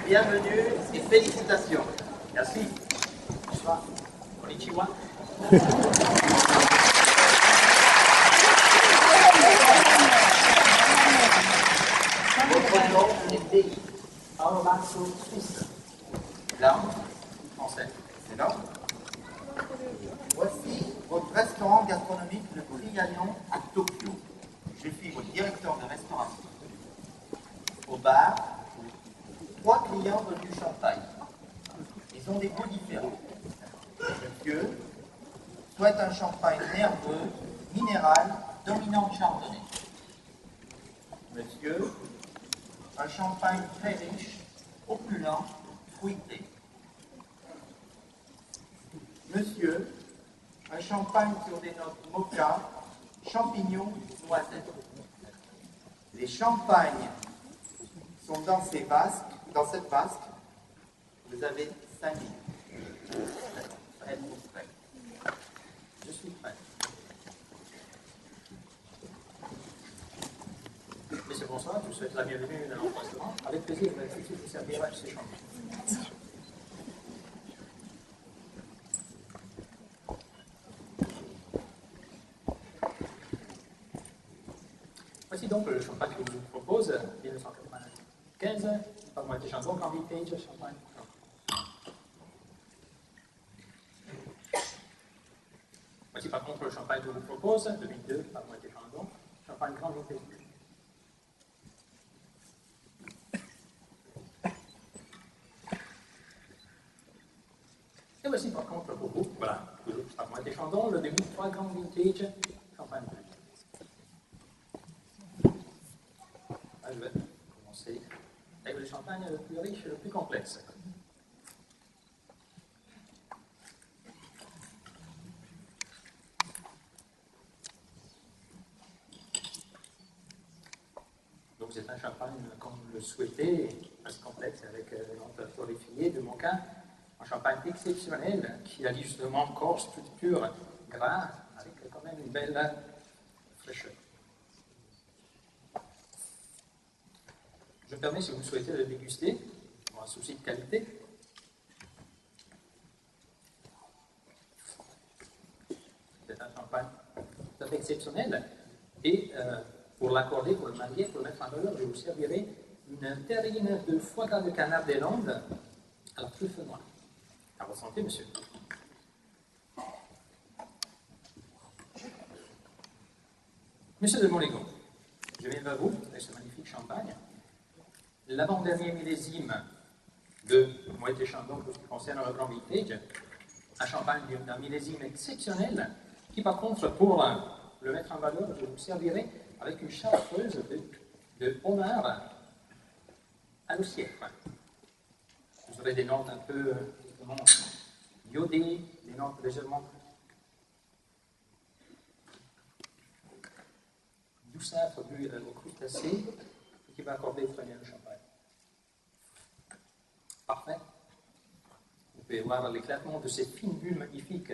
bienvenue et félicitations. Merci. Bonsoir. Konnichiwa. Votre nom et pays. Aromatsu Suisse. Langue français. C'est non? Voici votre restaurant gastronomique le plus gagnant à Tokyo. Je suis votre directeur de restauration. Au bar, 3 clients veulent du champagne. Ils ont des goûts différents. Monsieur souhaite un champagne nerveux, minéral, dominant chardonnay. Monsieur, un champagne très riche, opulent, fruité. Monsieur, un champagne sur des notes mocha, champignons, noisettes. Les champagnes sont dans cette vasque. Vous avez 5 minutes. Êtes-vous prêt? Je suis prêt. Monsieur, bonsoir, je vous souhaite la bienvenue dans notre restaurant. Avec plaisir, je vais tout de suite vous servir ces champagnes. Voici donc le champagne que je vous propose, 1995, par Moët & Chandon, Grand Vintage, champagne. Voici par contre le champagne que je vous propose, 2002, par Moët & Chandon, champagne Grand Vintage. Et voici par contre pour vous, voilà, toujours par Moët & Chandon, le 2003 Grand Vintage, champagne bleu. Je vais commencer avec le champagne le plus riche et le plus complexe. Donc c'est un champagne comme vous le souhaitez, assez complexe avec les notes torréfiées de mocha, un champagne exceptionnel qui a justement corps, structure, gras, avec quand même une belle fraîcheur. Je me permets, si vous souhaitez le déguster, pour un souci de qualité. C'est un champagne tout à fait exceptionnel. Et pour l'accorder, pour le marier, pour le mettre en valeur, je vous servirai une terrine de foie gras de canard des Landes à la truffe noire. À votre santé, monsieur. Monsieur de Montlégon, je viens vers vous avec ce magnifique champagne. L'avant-dernier millésime de Moët & Chandon pour ce qui concerne le Grand Vintage, un champagne d'un millésime exceptionnel qui par contre pour le mettre en valeur, je vous servirai avec une chartreuse de homard à l'ossière. Vous aurez des notes un peu justement iodées, des notes légèrement douceâtres dues au crustacé, qui va accorder très bien le champagne. Parfait. Vous pouvez voir l'éclatement de ces fines bulles magnifiques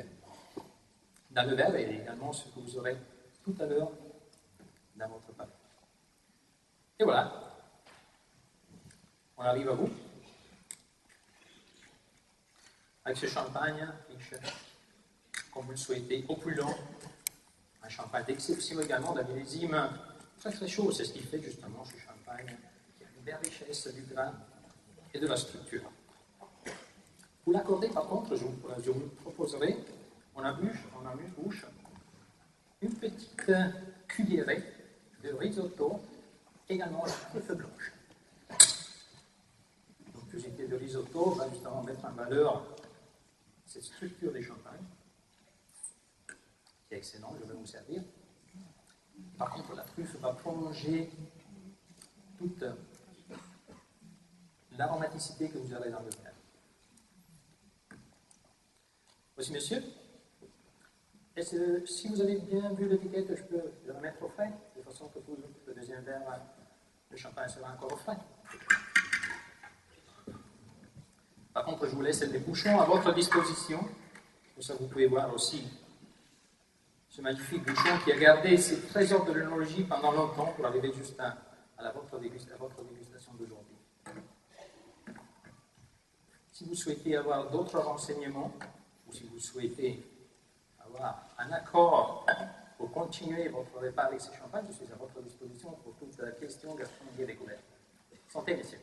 dans le verre et également ce que vous aurez tout à l'heure dans votre palais. Et voilà. On arrive à vous. Avec ce champagne riche, comme vous le souhaitez, opulent. Un champagne d'exception également d'un millésime très très chaud. C'est ce qui fait justement ce champagne qui a une belle richesse du grain et de la structure. Pour l'accorder, par contre, je vous proposerai en amuse-bouche une petite cuillerée de risotto, également la truffe blanche. Donc, plus idée de risotto va justement mettre en valeur cette structure des champagnes, qui est excellente, je vais vous servir. Par contre, la truffe va prolonger toute l'aromaticité que vous aurez dans le verre. Voici, monsieur. Si vous avez bien vu l'étiquette, je peux le remettre au frais, de façon que pour le deuxième verre, le champagne sera encore au frais. Par contre, je vous laisse les bouchons à votre disposition. Pour ça, vous pouvez voir aussi ce magnifique bouchon qui a gardé ses trésors de l'œnologie pendant longtemps pour arriver juste à votre dégustation d'aujourd'hui. Si vous souhaitez avoir d'autres renseignements, ou si vous souhaitez avoir un accord pour continuer votre repas avec ces champagnes, je suis à votre disposition pour toute question gastronomique et découverte. Santé, messieurs.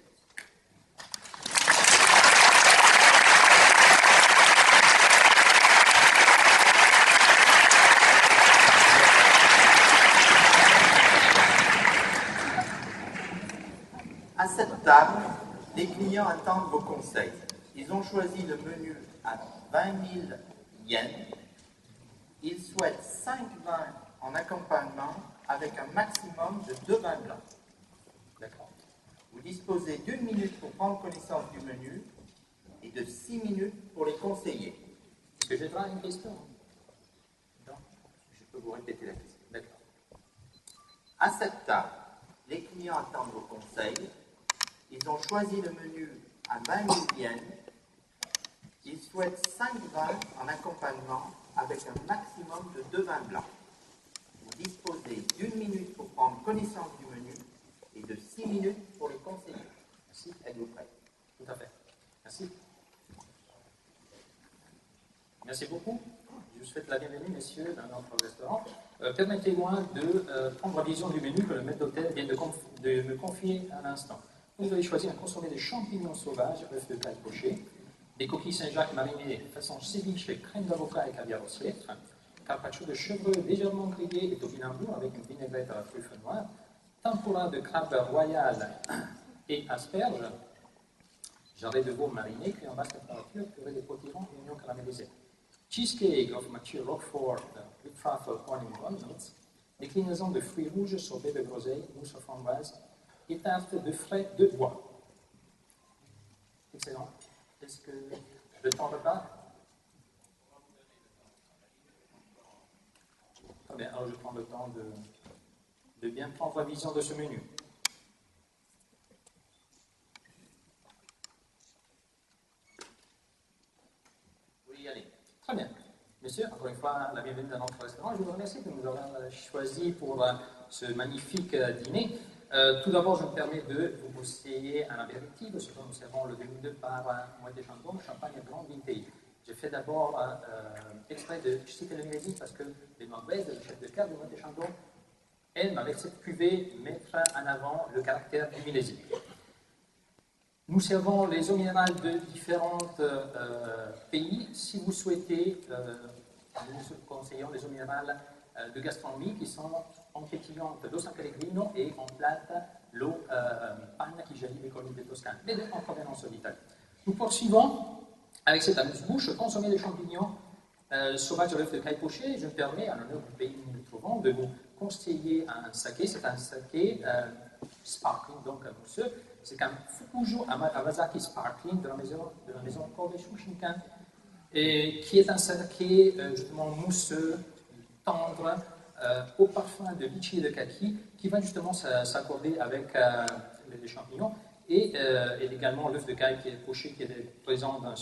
À cette table, les clients attendent vos conseils. Ils ont choisi le menu à 20 000 yens. Ils souhaitent 5 vins en accompagnement avec un maximum de 2 vins blancs. D'accord. Vous disposez d'1 minute pour prendre connaissance du menu et de 6 minutes pour les conseiller. Est-ce que j'ai droit à une question? Non. Je peux vous répéter la question. D'accord. À cette table, les clients attendent vos conseils. Ils ont choisi le menu à 20 000 yens. Ils souhaitent 5 vins en accompagnement avec un maximum de 2 vins blancs. Vous disposez d'1 minute pour prendre connaissance du menu et de 6 minutes pour les conseiller. Merci. Êtes-vous prêts? Tout à fait. Merci. Merci beaucoup. Je vous souhaite la bienvenue, messieurs, dans notre restaurant. Permettez-moi de prendre la vision du menu que le maître d'hôtel vient de me confier à l'instant. Vous avez choisi un consommé de champignons sauvages, œufs de caille poché, des coquilles Saint-Jacques marinées façon ceviche, crème d'avocat et caviar au siècle, carpaccio de chevreuil légèrement grillé et topinambour avec une vinaigrette à la truffe noire, tempura de crabe royal et asperges, jarret de veau mariné cuit en basse température, purée de potiron et oignons caramélisés, cheesecake of mature Roquefort with truffle onion walnuts, déclinaison de fruits rouges, sorbet de groseille, mousse aux framboises et tarte de frais de bois. Excellent. Est-ce que le temps repas? Très bien, alors je prends le temps de bien prendre la vision de ce menu. Vous voulez y aller? Très bien. Messieurs, encore une fois, la bienvenue dans notre restaurant. Je vous remercie de nous avoir choisi pour ce magnifique dîner. Tout d'abord, je me permets de vous conseiller un apéritif. Ce que nous servons le demi-2 par Moët & Chandon, champagne Grand Vintage. J'ai fait d'abord exprès de citer le Millésie parce que les Norvèges, le chef de cave de Moët & Chandon, aiment avec cette cuvée mettre en avant le caractère du Millésie. Nous servons les eaux minérales de différents pays. Si vous souhaitez, nous conseillons les eaux minérales de gastronomie qui sont en pétillante l'eau San Pellegrino et en plate l'eau panne qui jaillit des collines de Toscane, les deux en provenance d'Italie. Nous poursuivons avec cet amuse-bouche, consommer des champignons sauvages à l'œuf de caille poché. Je me permets, en l'honneur du pays où nous nous trouvons, de vous conseiller un saké. C'est un saké sparkling, donc mousseux. C'est un Fukujo Amazaki Sparkling de la maison Kobe Shushinkan, et qui est un saké justement mousseux, tendre, au parfum de litchi et de kaki, qui va justement s'accorder avec les champignons et également l'œuf de caille qui est poché, qui est présent dans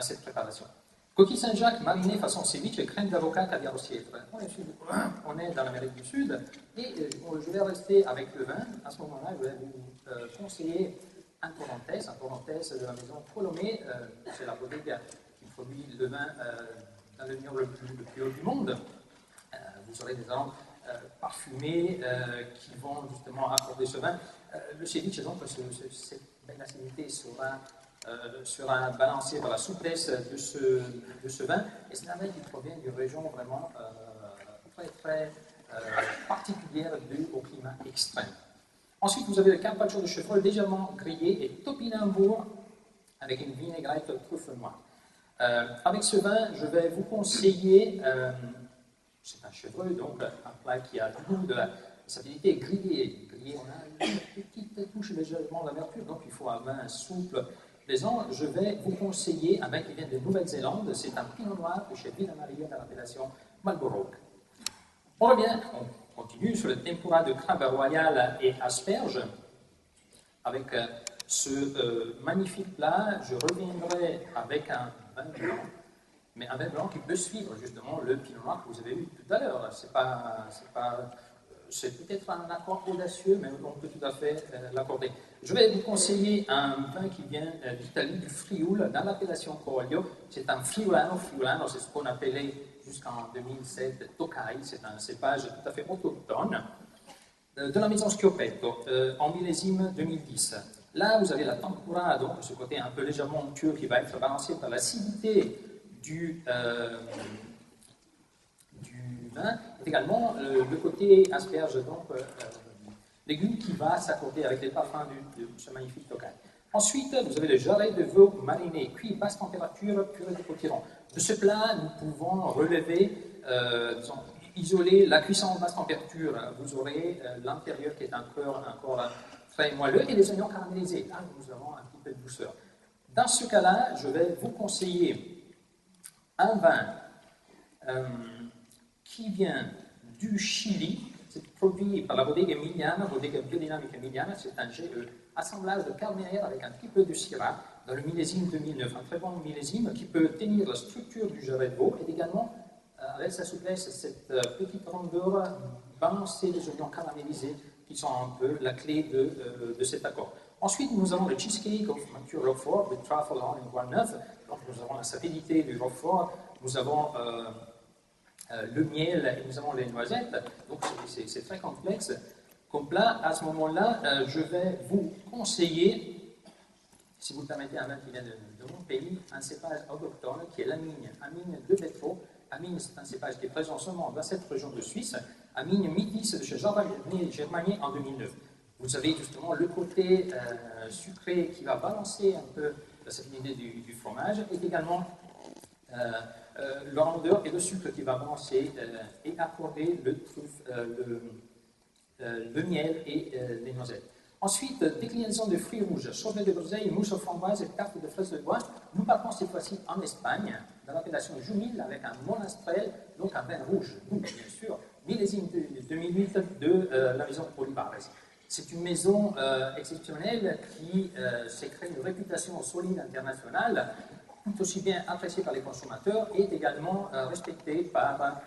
cette préparation. Coquille Saint-Jacques marinée façon ceviche et crème d'avocat caviar au siècle. On est dans l'Amérique du Sud et je vais rester avec le vin. À ce moment-là, je vais vous conseiller un Torrontés de la maison Colomé. C'est la bodega qui produit le vin dans le vignoble le plus haut du monde. Vous aurez des arômes parfumés qui vont justement accorder ce vin. Le ceviche, donc, cette belle acidité sera balancée par la souplesse de ce vin. Et c'est un vin qui provient d'une région vraiment très, très particulière due au climat extrême. Ensuite, vous avez le carpaccio de chevreuil légèrement grillé et topinambour avec une vinaigrette truffe noire. Avec ce vin, je vais vous conseiller, c'est un chevreuil, donc un plat qui a le goût de la stabilité grillée. On a une petite touche légèrement d'amertume, donc il faut un vin souple, plaisant. Je vais vous conseiller un vin qui vient de Nouvelle-Zélande, c'est un pinot noir de chez Villa Maria de l'appellation Marlborough. On revient, on continue sur le tempura de crabe royal et asperges. Avec ce magnifique plat, je reviendrai avec un vin blanc, mais un vin blanc qui peut suivre justement le pinot noir que vous avez eu tout à l'heure. C'est pas c'est peut-être un accord audacieux, mais on peut tout à fait l'accorder. Je vais vous conseiller un vin qui vient d'Italie, du Frioul, dans l'appellation Coroglio. C'est un Friulano. Friulano, c'est ce qu'on appelait jusqu'en 2007 Tokai. C'est un cépage tout à fait autochtone de la maison Schiopetto, en millésime 2010. Là, vous avez la tempura, donc ce côté un peu légèrement onctueux qui va être balancé par l'acidité du vin, et également le côté asperge, donc légumes qui va s'accorder avec les parfums de ce magnifique Tokai. Ensuite, vous avez le jarret de veau mariné, cuit basse température, purée de potiron. De ce plat, nous pouvons relever, disons, isoler la cuisson en basse température. Vous aurez l'intérieur qui est encore très moelleux et les oignons caramélisés. Là, nous avons un petit peu de douceur. Dans ce cas-là, je vais vous conseiller un vin qui vient du Chili. C'est produit par la Bodega Emiliana, Bodega Biodynamica Emiliana. C'est un assemblage de carménère avec un petit peu de syrah dans le millésime 2009. Un très bon millésime qui peut tenir la structure du jarret de veau et également, avec sa souplesse, cette petite rondeur balancée des oignons caramélisés qui sont un peu la clé de cet accord. Ensuite, nous avons le cheesecake of mature Roquefort, with truffle on in one neuf. Donc, nous avons la sapidité du Roquefort, nous avons le miel et nous avons les noisettes. Donc, c'est très complexe. Comme plat, à ce moment-là, je vais vous conseiller, si vous le permettez, un vin qui vient de mon pays, un cépage autochtone qui est l'Amigne de Betfaux. Amigne, c'est un cépage qui est présent seulement dans cette région de Suisse. Amigne Métis de chez Germanier en 2009. Vous avez justement le côté sucré qui va balancer un peu la salinité du fromage et également le rondeur et le sucre qui va balancer et accorder le miel et les noisettes. Ensuite, déclinaison de fruits rouges, sorbet de groseille, mousse aux framboises et tarte de fraises de bois. Nous partons cette fois-ci en Espagne, dans l'appellation Jumil, avec un monastrel, donc un vin rouge, bien sûr, millésime 2008 de la maison Olivares. C'est une maison exceptionnelle qui s'est créée une réputation solide internationale, tout aussi bien appréciée par les consommateurs et également respectée par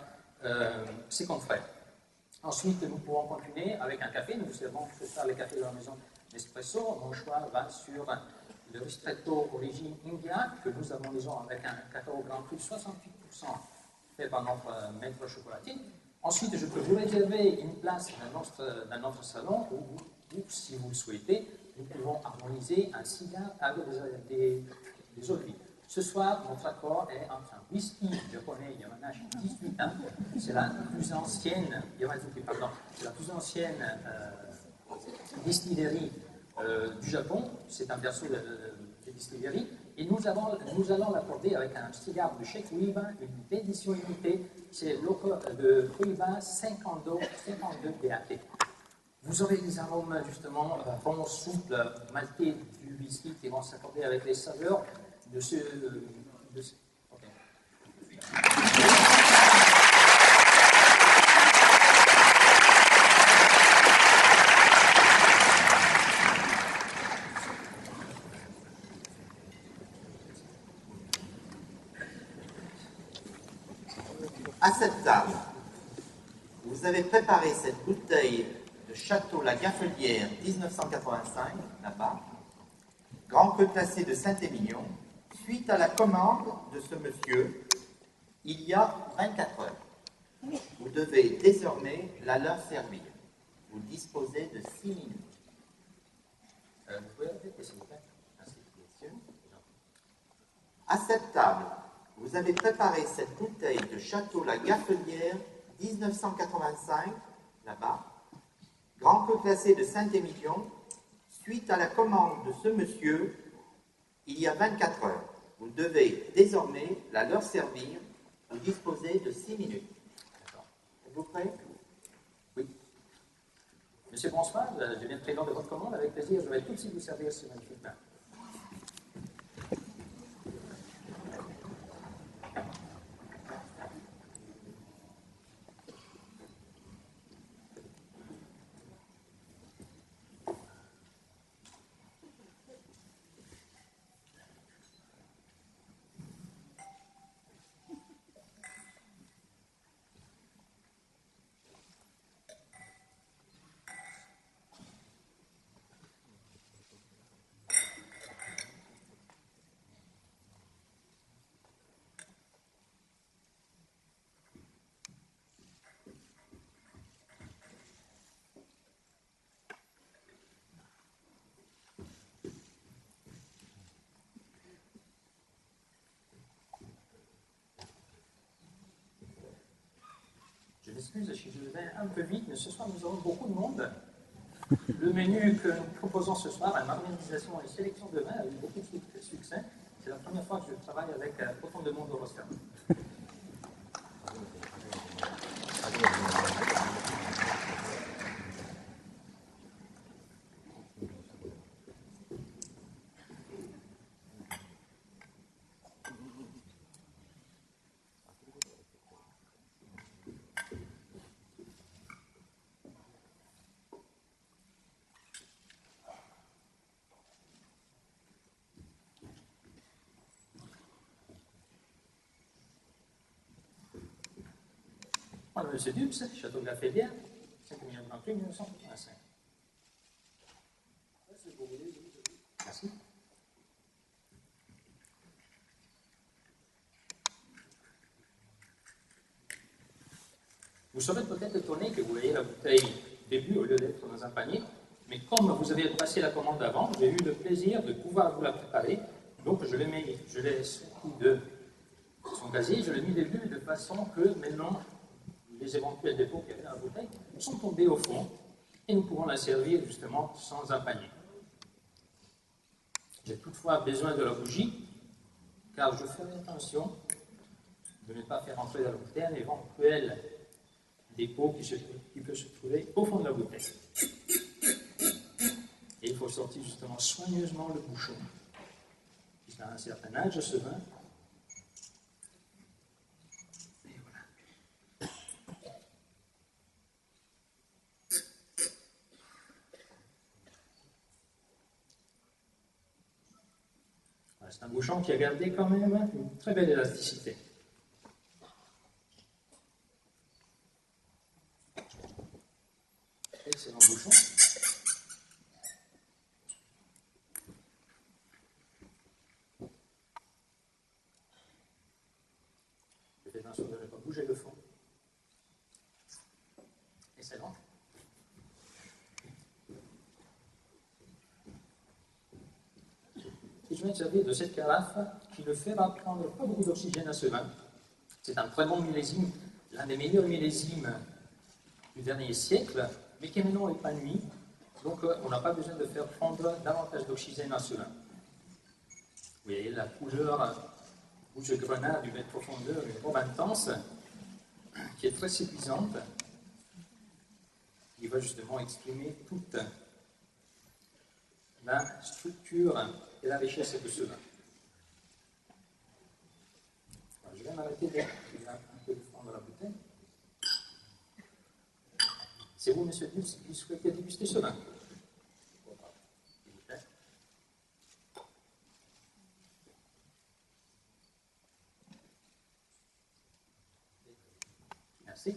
ses confrères. Ensuite, nous pourrons continuer avec un café. Nous servons ce soir les cafés de la maison Nespresso. Mon choix va sur le ristretto origine India, que nous avons disons avec un cacao grand cru 68% fait par notre maître chocolatier. Ensuite, je peux vous réserver une place dans notre salon où, si vous le souhaitez, nous pouvons harmoniser un cigare avec des olives. Ce soir, notre accord est entre un whisky japonais Yamanashi 18 ans, c'est la plus ancienne, c'est la plus ancienne distillerie du Japon, c'est un berceau de distillerie, et nous allons l'accorder avec un cigare de chez Cohiba, une édition limitée, c'est le Cohiba 52 BAT. Vous aurez des arômes justement vraiment souples, maltais du whisky qui vont s'accorder avec les saveurs de ce okay. À cette table, vous avez préparé cette bouteille de Château La Gaffelière 1985, là-bas, grand cru classé de Saint-Émilion, suite à la commande de ce monsieur, il y a 24 heures. Vous devez désormais la leur servir. Vous disposez de 6 minutes. Vous pouvez répéter, s'il vous plaît. Merci. À cette table, vous avez préparé cette bouteille de Château La Gaffelière 1985, là-bas, grand cru classé de Saint-Émilion, suite à la commande de ce monsieur, il y a 24 heures. Vous devez désormais la leur servir. Vous disposez de 6 minutes. D'accord. Êtes-vous prêt? Oui. Monsieur, bonsoir. Je viens de présenter votre commande. Avec plaisir, je vais tout de suite vous servir ce magnifique vin. m'excuse si je vais un peu vite, mais ce soir nous avons beaucoup de monde. Le menu que nous proposons ce soir, une organisation et sélection de vins, a eu beaucoup de succès. C'est la première fois que je travaille avec autant de monde au roster. Voilà, M. Dubs, Château de la Félière, 5 1985. Merci. Vous serez peut-être étonné que vous voyez la bouteille début au lieu d'être dans un panier, mais comme vous avez passé la commande avant, j'ai eu le plaisir de pouvoir vous la préparer. Donc je l'ai sorti de son casier, je l'ai mis début de façon que maintenant les éventuels dépôts qu'il y avait dans la bouteille sont tombés au fond et nous pourrons la servir justement sans un panier. J'ai toutefois besoin de la bougie car je ferai attention de ne pas faire entrer dans la bouteille un éventuel dépôt qui peut se trouver au fond de la bouteille. Et il faut sortir justement soigneusement le bouchon. Puisqu'à un certain âge, ce vin. Et voilà. Voilà, c'est un bouchon qui a gardé quand même une très belle élasticité. Excellent bouchon. Je fais attention de ne pas bouger le fond. Excellent. Et je vais me servir de cette carafe qui ne fera prendre pas beaucoup d'oxygène à ce vin. C'est un très bon millésime, l'un des meilleurs millésimes du dernier siècle, mais qui est maintenant épanoui, donc on n'a pas besoin de faire prendre davantage d'oxygène à ce vin. Vous voyez la couleur rouge grenat d'une belle profondeur, une robe intense, qui est très séduisante, qui va justement exprimer toute la structure et la richesse de ce vin. Alors, je vais m'arrêter là, il y a un peu de fond dans la bouteille. C'est vous, monsieur Dubs, qui souhaitez déguster ce vin? Merci.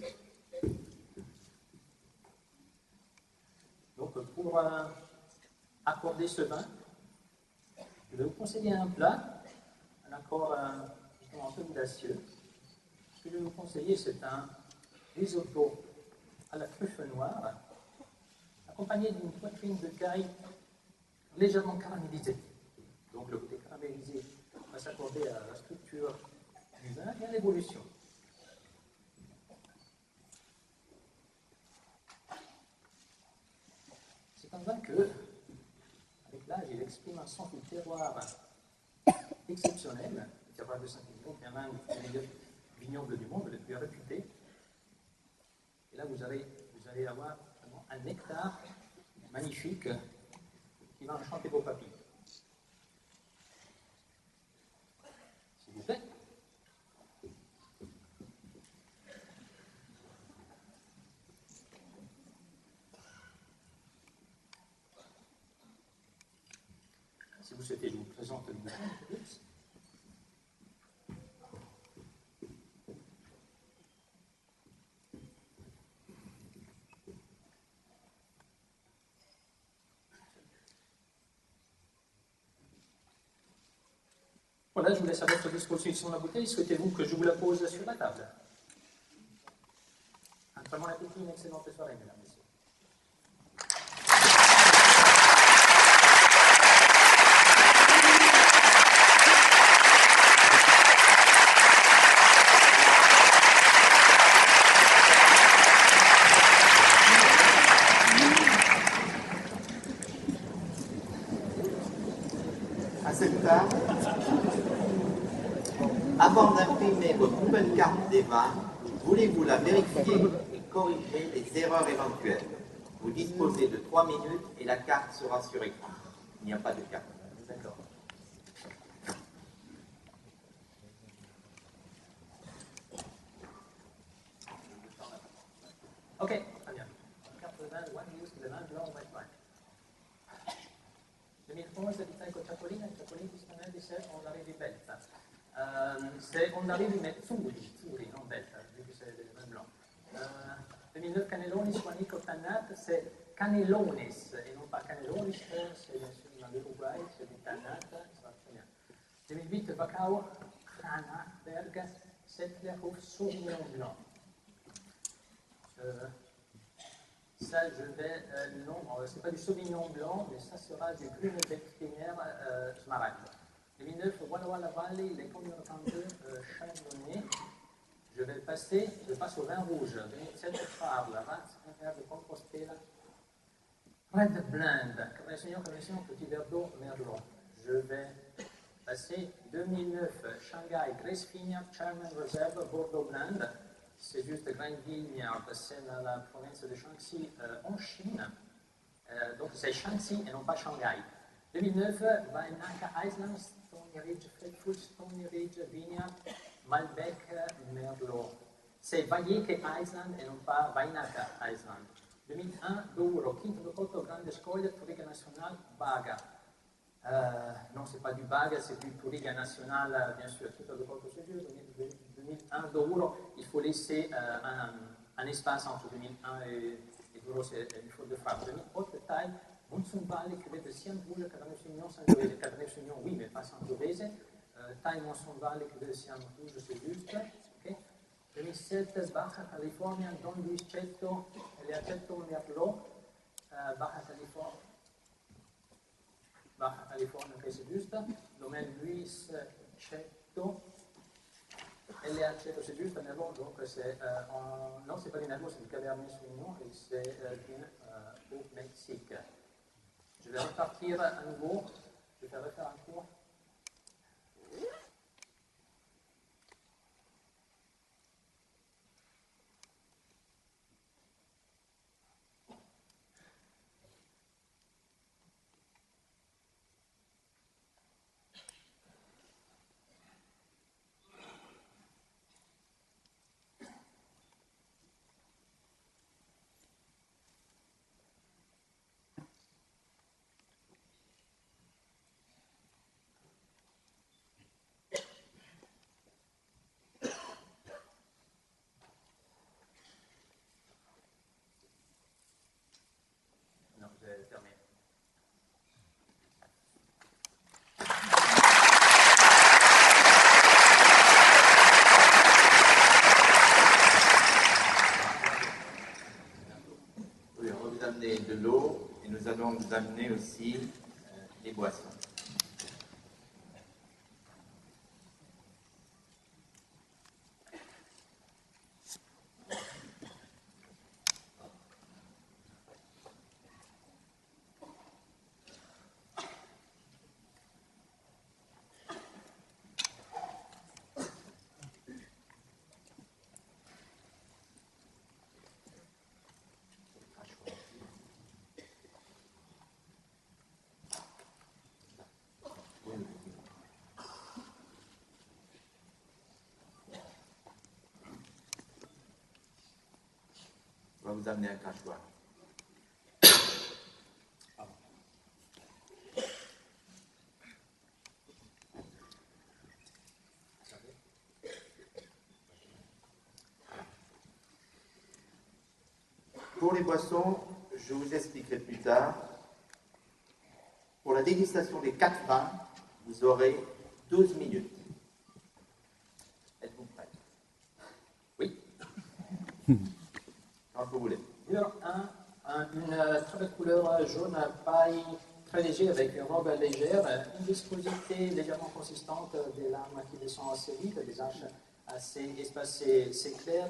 Donc, pour accorder ce vin, je vais vous conseiller un plat, un accord justement un peu audacieux. Ce que je vais vous conseiller, c'est un risotto à la truffe noire, accompagné d'une poitrine de caille légèrement caramélisée. Donc le côté caramélisé va s'accorder à la structure du vin et à l'évolution. C'est un vin que, avec l'âge, il exprime un sens du terroir exceptionnel, le terroir de Saint-Émilion, qui est l'un des meilleurs vignobles du monde, le plus réputé. Et là, vous allez avoir un nectar magnifique qui va enchanter vos papilles. S'il vous plaît. Si vous souhaitez, je vous présente le bouchon. Voilà, je vous laisse à votre disposition la bouteille. Souhaitez-vous que je vous la pose sur la table? Un très bon appétit, une excellente soirée, mesdames et messieurs. table, avant d'imprimer votre nouvelle carte des vins, voulez-vous la vérifier et corriger les erreurs éventuelles? Vous disposez de 3 minutes et la carte sera sur écran. Il n'y a pas de carte. D'accord. Ok, très bien. Carte de vin, one use, le vin blanc, white wine. 2011 abitare Ciapolina, Ciapolina di sé ondari di Belza. C'est ondari di Zuri, non Belza, vu que c'est le vin blanc. 2009 Cannelloni, Suanico, Tannat, c'est Canelones et non pas Canelonis, c'est bien sûr dans l'Uruguay, c'est du Tannat, ça va très bien. 2008 Wachau, Hanaberg, Settlerhof, Sauvignon blanc. Ça, je vais. Non, c'est pas du Sauvignon blanc, mais ça sera du Grünebeck-Piner Smaragd. 2009, Walla Walla Valley, les Communes 32, Chardonnay. Je passe au vin rouge. 2007, Farla, Ratz, de Compostela. Red Blend, Cabernetsignon, petit verre d'eau, Merlot. Je vais passer 2009, Shanghai, Grace Vineyard, Chairman Reserve, Bordeaux Blend. C'est juste Grand Vineyard, c'est dans la province de Shaanxi en Chine. Donc c'est Shaanxi et non pas Shanghai. 2009, Weinaka Island, Stony Ridge, Faithful, Stony Ridge, Vineyard, Malbec, Merlot. C'est Vallecke Island et non pas Weinaka Island. 2001, Douro, Quinto do Cotto, Grande Scoglia, Touriga Nacional, Baga. Non, c'est pas du Baga, c'est du Touriga Nacional, bien sûr. Quinto do Cotto, c'est vieux. 2001, Douro, il faut laisser un espace entre 2001 et Douro, c'est une faute de frappe. 2008, taille, Monsunvalle, cuvée de Siam Rouge, Cabernet Sauvignon, Sangiovese. Cabernet Sauvignon, oui, mais pas Sangiovese. Taille Monsunvalle, cuvée de Siam Rouge, c'est juste. Okay. 2007, Baja California, Don Luis Cetto, Eliacetto Merlot, Baja California, che c'est juste. Domaine Luis Cetto, Eliacetto, c'est juste, Merlot, donc c'est. Non, c'est pas du Merlot, c'est du Cabernet Sauvignon et c'est au Mexique. Je vais repartir à nouveau, je vais refaire un cours. Terminé. Oui, on va vous amener de l'eau et nous allons vous amener aussi des boissons. On va vous amener un crachoir. Pour les boissons, je vous expliquerai plus tard. Pour la dégustation des 4 vins, vous aurez 12 minutes. Êtes-vous prêts? Oui. Quand vous voulez. Numéro 1, une très belle couleur jaune paille très léger avec une robe légère, une viscosité légèrement consistante, des larmes qui descendent assez vite, des arches assez espacées, c'est clair.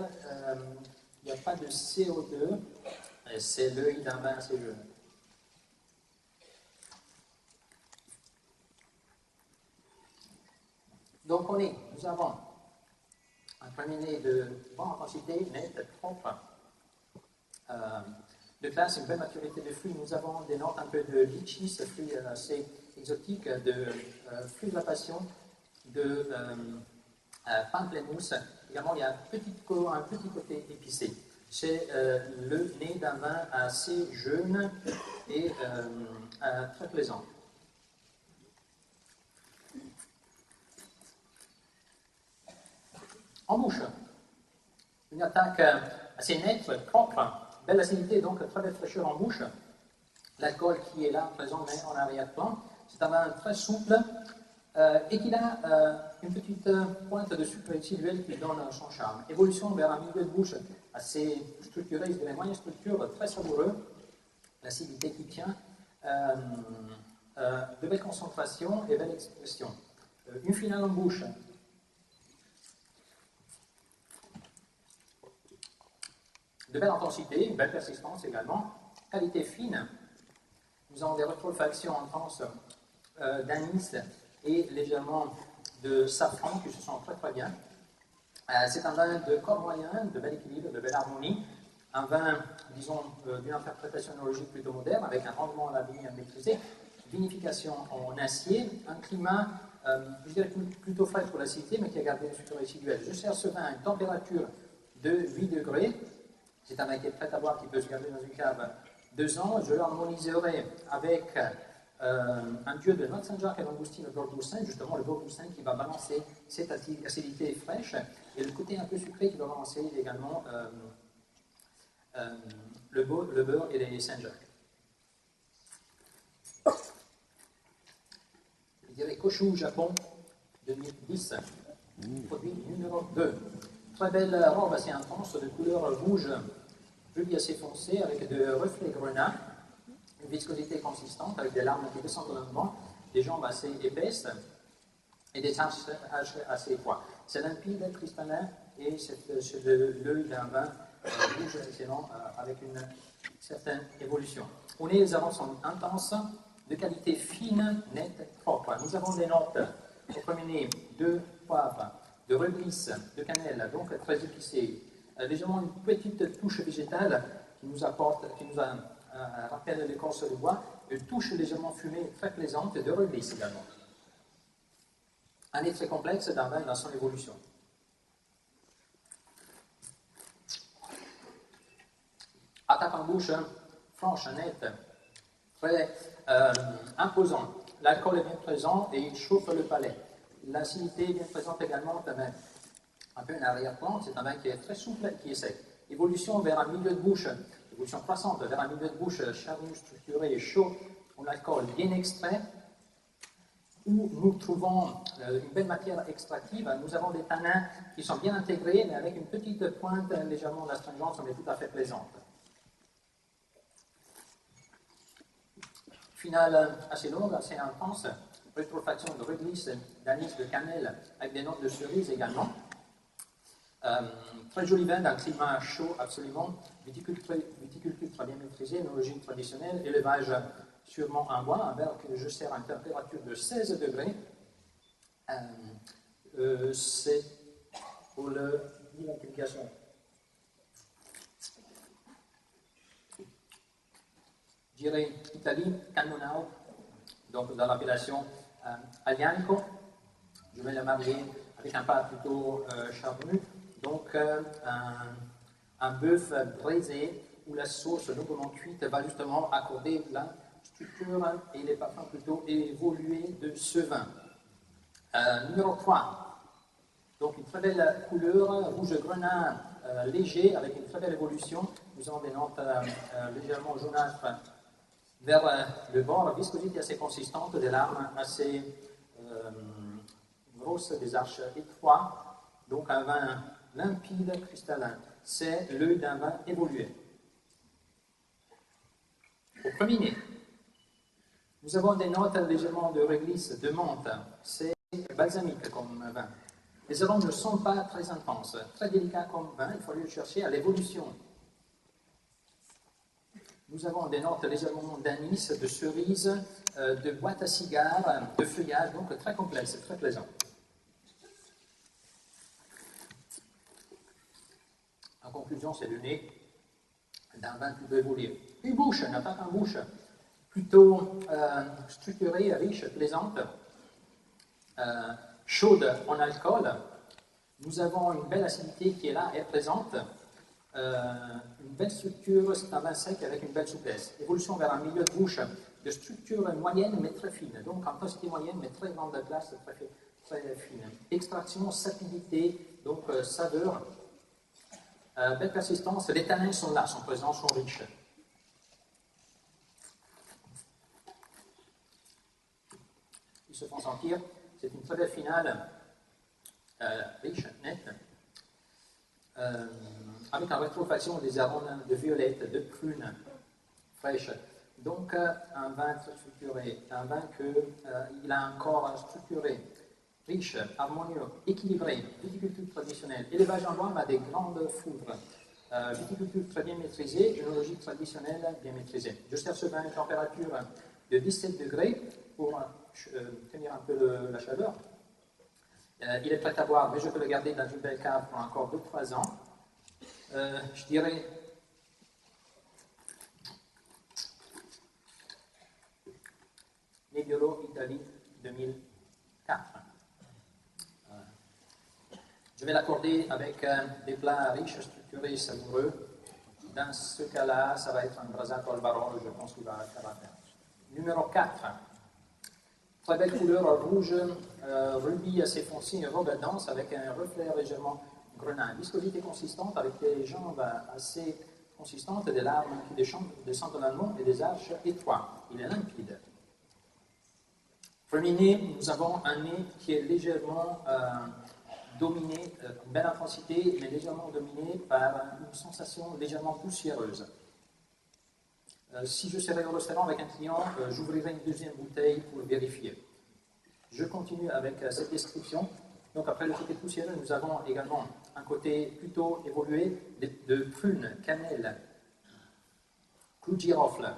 Il n'y a pas de CO2, c'est l'œil d'un vin assez jeune. Donc nous avons un premier nez de bonne intensité, net, propre, de classe, une belle maturité de fruits. Nous avons des notes un peu de litchis, ce fruit assez exotique, de fruits de la passion, de pamplemousse. Également, il y a un petit côté épicé. C'est le nez d'un vin assez jeune et très plaisant. En bouche, une attaque assez nette, propre, belle acidité, donc très belle fraîcheur en bouche. L'alcool qui est là, présent, mais en arrière-plan. C'est un vin très souple et qui a une petite pointe de sucre résiduel qui donne son charme. Évolution vers un milieu de bouche assez structuré, je dirais moyenne structure, très savoureux. L'acidité qui tient, de belle concentration et belle expression. Une finale en bouche. De belle intensité, une belle persistance également. Qualité fine. Nous avons des rétrofactions intenses d'anis et légèrement de safran qui se sentent très très bien. C'est un vin de corps moyen, de bel équilibre, de belle harmonie. Un vin, disons, d'une interprétation œnologique plutôt moderne, avec un rendement à la vigne maîtrisé, vinification en acier, un climat, je dirais plutôt frais pour l'acidité, mais qui a gardé le sucre résiduel. Je sers ce vin à une température de 8 degrés. C'est un vin qui est prêt à boire, qui peut se garder dans une cave 2 ans. Je l'harmoniserai avec un dieu de noix de Saint-Jacques et d'Angostino Bordoussin, justement le Bordoussin qui va balancer cette acidité fraîche et le côté un peu sucré qui va balancer également le beurre et les Saint-Jacques. Je dirais Koshu Japon 2010, produit numéro 2. Très belle robe assez intense, de couleur rouge, rubis assez foncé, avec de reflets grenat, une viscosité consistante, avec des larmes qui descendent lentement, des jambes assez épaisses et des taches assez étroites. C'est limpide, cristallin, et c'est l'œil d'un vin rouge excellent, avec une certaine évolution. Au nez, les avances sont intenses, de qualité fine, nette, propre. Nous avons des notes au premier nez de poivre, de réglisse, de cannelle, donc très épicé. Légèrement une petite touche végétale qui nous rappelle l'écorce de bois, une touche légèrement fumée, très plaisante, et de réglisse également. Un nez très complexe d'un vin dans son évolution. Attaque en bouche, franche, nette, très imposant. L'alcool est bien présent et il chauffe le palais. L'acidité est bien présente également, un peu en arrière-plan. C'est un vin qui est très souple et qui est sec. Évolution vers un milieu de bouche, évolution croissante vers un milieu de bouche charnu, structuré et chaud, où l'alcool bien extrait, où nous trouvons une belle matière extractive. Nous avons des tanins qui sont bien intégrés, mais avec une petite pointe légèrement d'astringence, mais tout à fait plaisante. Finale assez longue, assez intense, rétrofaction de réglisse, d'anis, de cannelle, avec des notes de cerise également. Très joli vin d'un climat chaud, absolument. Viticulture très bien maîtrisée, une origine traditionnelle, élevage sûrement en bois, un verre que je sers à une température de 16 degrés. C'est pour l'identification. Je dirais Italie, Cannonau, donc dans l'appellation Aglianico. Je vais le marier avec un plat plutôt charnu, donc un bœuf braisé où la sauce longuement cuite va justement accorder la structure et les parfums plutôt évolués de ce vin. Numéro 3, donc une très belle couleur, rouge grenat léger avec une très belle évolution. Nous avons des notes légèrement jaunâtres vers le bord, viscosité assez consistante, des larmes assez grosses, des arches étroites, donc un vin limpide, cristallin. C'est l'œil d'un vin évolué. Au premier nez, nous avons des notes légèrement de réglisse, de menthe. C'est balsamique comme vin. Les arômes ne sont pas très intenses, très délicats comme vin, il faut aller le chercher à l'évolution. Nous avons des notes légèrement d'anis, de cerise, de boîte à cigares, de feuillage, donc très complexe, très plaisant. conclusion, c'est le nez d'un vin plutôt évolué. Une bouche, n'a pas qu'une bouche plutôt structurée, riche, plaisante, chaude en alcool. Nous avons une belle acidité qui est là, est présente. Une belle structure, c'est un vin sec avec une belle souplesse. Évolution vers un milieu de bouche de structure moyenne mais très fine. Donc en quantité moyenne mais très grande glace, très fine. Extraction, sapidité, donc saveur. Belle persistance, les tanins sont là, sont présents, sont riches. Ils se font sentir. C'est une très belle finale, riche, nette, avec une rétrofaction des arômes de violette, de prune, fraîche. Donc un vin très structuré, un vin qui a un corps structuré, riche, harmonieux, équilibré, viticulture traditionnelle. Élevage en bois, mais des grandes foudres. Viticulture très bien maîtrisée, œnologie traditionnelle bien maîtrisée. Je sers ce vin à une température de 17 degrés pour tenir un peu la chaleur. Il est prêt à boire, mais je peux le garder dans une belle cave pour encore 2-3 ans. Je dirais Nebbiolo Italie 2004. Je vais l'accorder avec des plats riches, structurés et savoureux. Dans ce cas-là, ça va être un brasato al barolo, je pense qu'il va faire l'affaire. Numéro 4. Très belle couleur rouge, rubis assez foncé, une robe dense avec un reflet légèrement grenat. Viscosité consistante avec des jambes assez consistantes, des larmes qui descendent de l'amont et des arches étroites. Il est limpide. Premier nez, nous avons un nez qui est légèrement dominé, une belle intensité, mais légèrement dominé par une sensation légèrement poussiéreuse. Si je serais au restaurant avec un client, j'ouvrirai une deuxième bouteille pour vérifier. Je continue avec cette description. Donc après le côté poussiéreux, nous avons également un côté plutôt évolué de prune, cannelle, clou de girofle,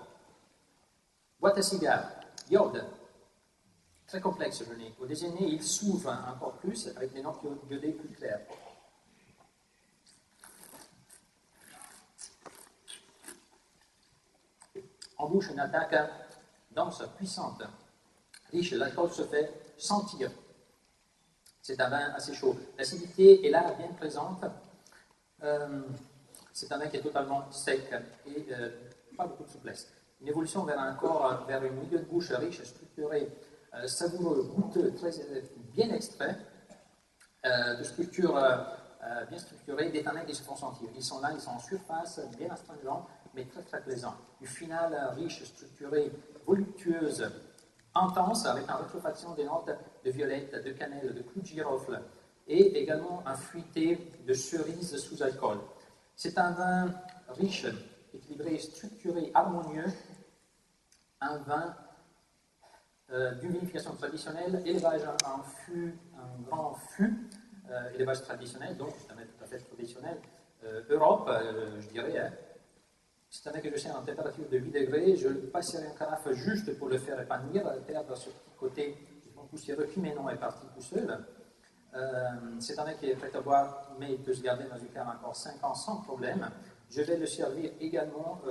boîte à cigares, iode. Très complexe le nez. Au déjeuner, il s'ouvre encore plus avec des notes iodées plus claires. En bouche, une attaque dense, puissante, riche. L'alcool se fait sentir. C'est un vin assez chaud. L'acidité est là, bien présente. C'est un vin qui est totalement sec et pas beaucoup de souplesse. Une évolution vers un corps, vers un milieu de bouche riche, structuré, savoureux, goûteux, très bien extrait, de structure bien structurée, des tanins qui se font sentir. Ils sont là, ils sont en surface, bien astringents, mais très très plaisants. Une finale riche, structurée, voluptueuse, intense, avec une rétrofaction des notes de violette, de cannelle, de clou de girofle, et également un fruité de cerise sous alcool. C'est un vin riche, équilibré, structuré, harmonieux, un vin d'une vinification traditionnelle, élevage en fût, un grand fût, élevage traditionnel, donc c'est un vin tout à fait traditionnel. Europe, je dirais, hein. C'est un vin que je sers en température de 8 degrés, je le passerai en carafe juste pour le faire épanouir, perdre ce petit côté poussiéreux qui maintenant est parti tout seul. C'est un vin qui est prêt à boire, mais il peut se garder dans une cave encore 5 ans sans problème. Je vais le servir également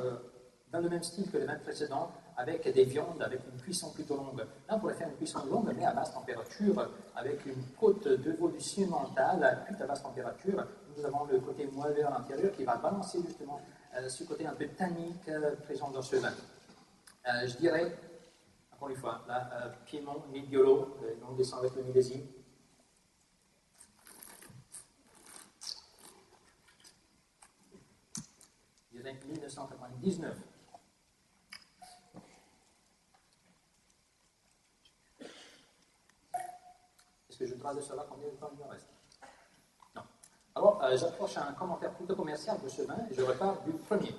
dans le même style que les vins précédents, avec des viandes, avec une cuisson plutôt longue. Là, on pourrait faire une cuisson longue, mais à basse température, avec une côte d'évolution mentale, cuite à basse température. Nous avons le côté moelleux à l'intérieur qui va balancer justement ce côté un peu tannique présent dans ce vin. Je dirais, encore une fois, là, Piémont, Nebbiolo, on descend avec le millésime. Je dirais 1999. Est-ce que je dois de savoir combien de temps il me reste? Non. Alors, j'approche un commentaire plutôt commercial de ce vin et je repars du premier.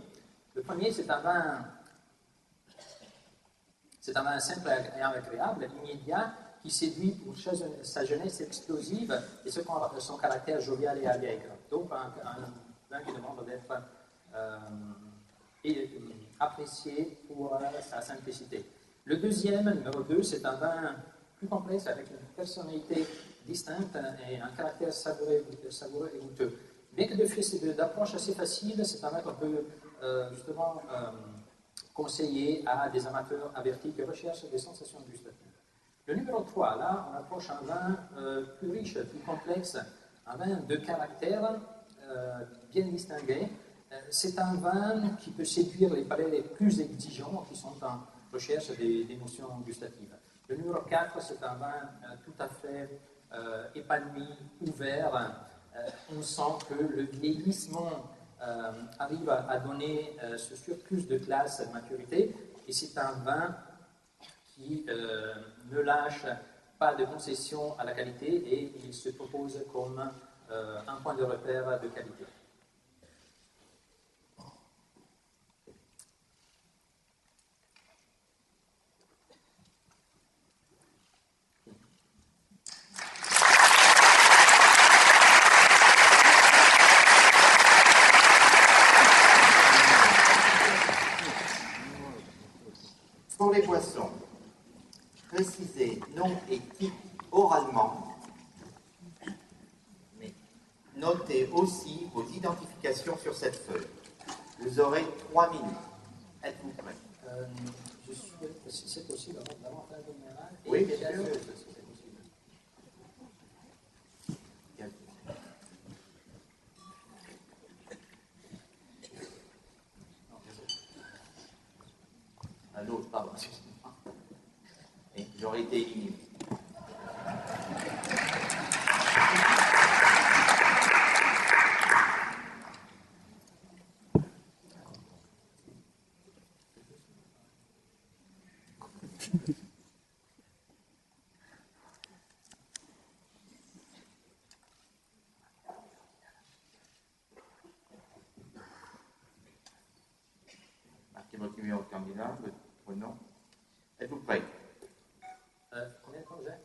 Le premier, c'est un vin simple et agréable, immédiat, qui séduit pour sa jeunesse explosive et son caractère jovial et allègre. Donc, un vin qui demande d'être apprécié pour sa simplicité. Le deuxième, numéro 2, c'est un vin plus complexe avec une personnalité distincte et un caractère savoureux et goûteux. bien que d'approche assez facile, c'est un vin qu'on peut justement conseiller à des amateurs avertis qui recherchent des sensations gustatives. Le numéro 3, là, on approche un vin plus riche, plus complexe, un vin de caractère bien distingué. C'est un vin qui peut séduire les palais les plus exigeants qui sont en recherche d'émotions gustatives. Le numéro 4, c'est un vin tout à fait épanoui, ouvert. On sent que le vieillissement arrive à donner ce surplus de classe, de maturité, et c'est un vin qui ne lâche pas de concession à la qualité et il se propose comme un point de repère de qualité. Pour les boissons, précisez nom et type oralement, mais notez aussi vos identifications sur cette feuille. Vous aurez 3 minutes. Êtes-vous prêts? Je souhaite, si c'est possible, d'avoir un général. Oui, bien sûr. Si c'est possible. Un autre, pardon, excusez-moi. Et j'aurais été éliminé. Marquez votre numéro de candidat, votre nom. Êtes-vous prêts? Combien de temps j'ai?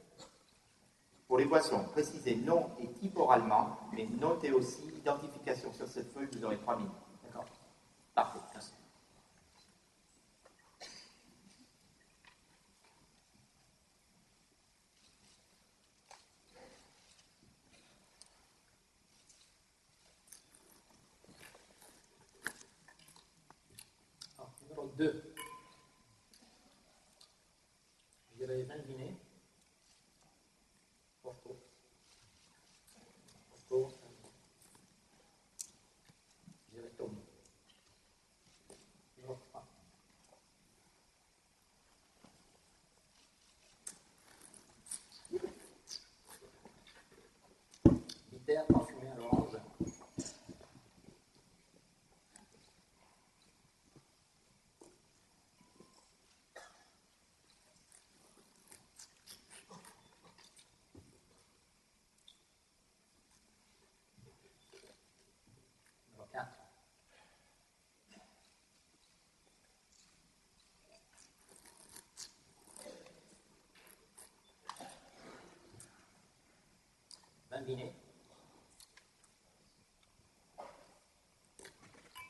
Pour les boissons, précisez nom et type oralement, mais notez aussi identification sur cette feuille, vous aurez 3 minutes. D'accord. Parfait, merci. Alors, numéro 2. Je dirais vin Vinet. Porto. Porto. Je dirais Tom. Numéro 3. Bitter parfumé à l'orange. Numéro 4. Vin Vinet.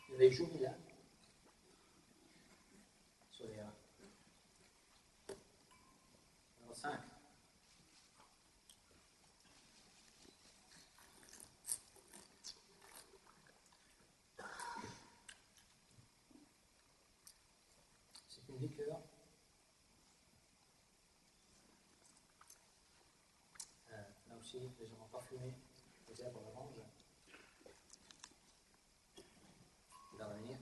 Il y avait Jumila. Solera. Numéro 5. C'est une liqueur. Là aussi, légèrement parfumé, aux herbes d'orange. Il va revenir.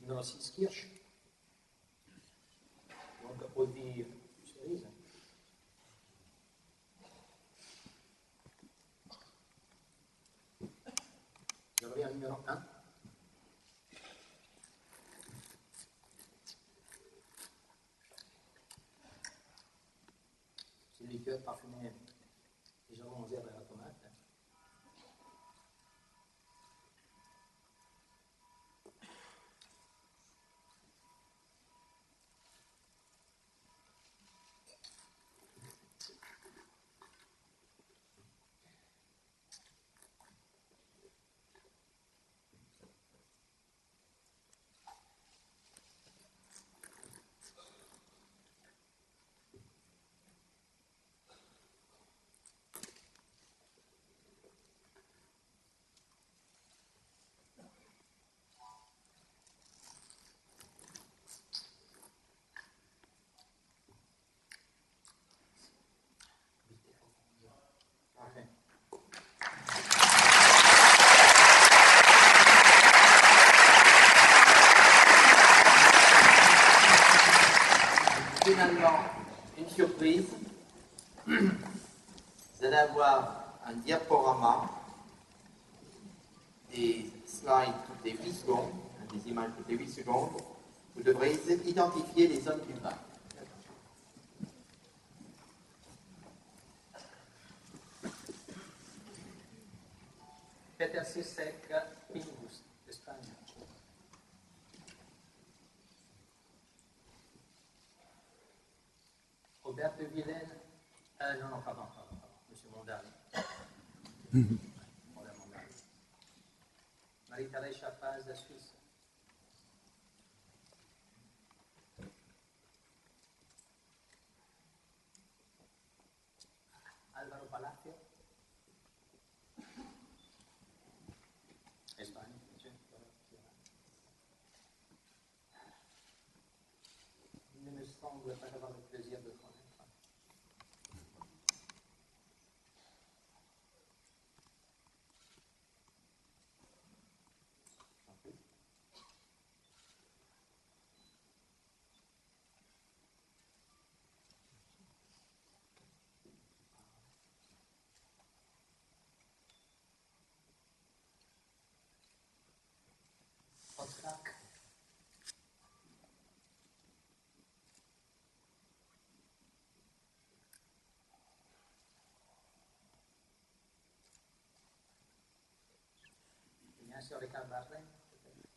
Numéro 6, Kirsch. Donc, eau de vie cerise. Je reviens au numéro 1. C'est une liqueur parfumée légèrement aux herbes et à la tomate. avoir un diaporama, des slides toutes les 8 secondes, des images toutes les 8 secondes. Vous devrez identifier les zones du bac. Peter Sissek, Pingus, Espagne. Robert de Vilaine, non, pardon, Monsieur Mondal. Marie-Thérèse Chapaz, de Suisse. Álvaro Palacio. Espagne, monsieur. Il ne me semble pas avoir le plaisir de connaître. Otzak. Ignacio Ricard Barren, peut-être.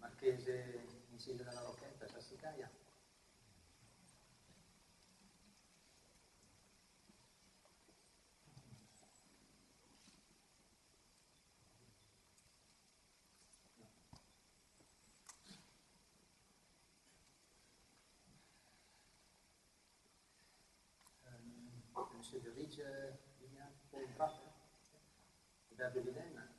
Marchese Inciso della Rocchetta, Sassicaia. Monsieur de Ridge, Paul Bratt, Robert de Vilaine.